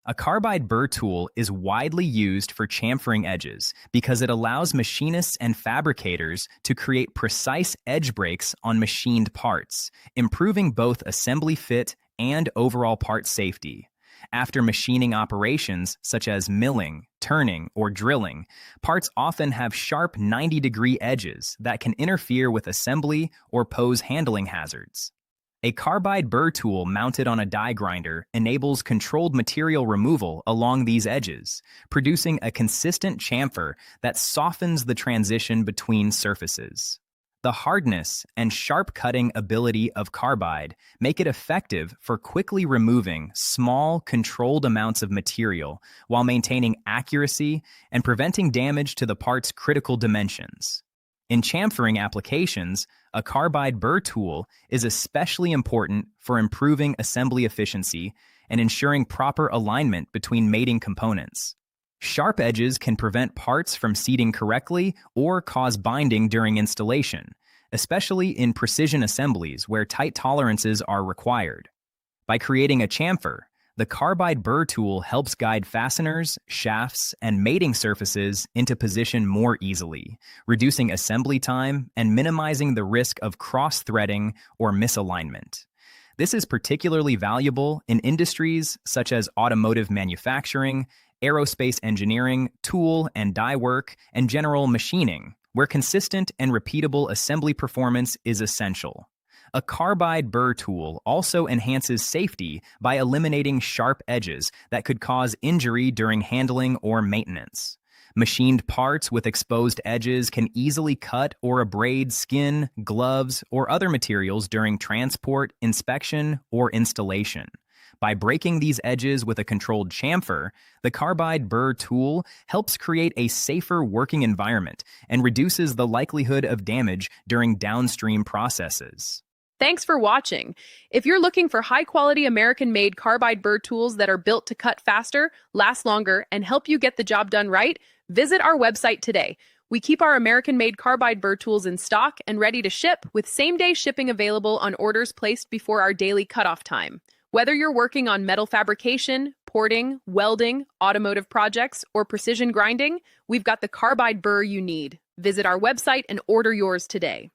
A carbide burr tool is widely used for chamfering edges because it allows machinists and fabricators to create precise edge breaks on machined parts, improving both assembly fit and overall part safety. After machining operations such as milling, turning, or drilling, parts often have sharp 90-degree edges that can interfere with assembly or pose handling hazards. A carbide burr tool mounted on a die grinder enables controlled material removal along these edges, producing a consistent chamfer that softens the transition between surfaces. The hardness and sharp cutting ability of carbide make it effective for quickly removing small, controlled amounts of material while maintaining accuracy and preventing damage to the part's critical dimensions. In chamfering applications, a carbide burr tool is especially important for improving assembly efficiency and ensuring proper alignment between mating components. Sharp edges can prevent parts from seating correctly or cause binding during installation, especially in precision assemblies where tight tolerances are required. By creating a chamfer, the carbide burr tool helps guide fasteners, shafts, and mating surfaces into position more easily, reducing assembly time and minimizing the risk of cross-threading or misalignment. This is particularly valuable in industries such as automotive manufacturing, aerospace engineering, tool and die work, and general machining, where consistent and repeatable assembly performance is essential. A carbide burr tool also enhances safety by eliminating sharp edges that could cause injury during handling or maintenance. Machined parts with exposed edges can easily cut or abrade skin, gloves, or other materials during transport, inspection, or installation. By breaking these edges with a controlled chamfer, the carbide burr tool helps create a safer working environment and reduces the likelihood of damage during downstream processes. Thanks for watching. If you're looking for high-quality American-made carbide burr tools that are built to cut faster, last longer, and help you get the job done right, visit our website today. We keep our American-made carbide burr tools in stock and ready to ship, with same-day shipping available on orders placed before our daily cutoff time. Whether you're working on metal fabrication, porting, welding, automotive projects, or precision grinding, we've got the carbide burr you need. Visit our website and order yours today.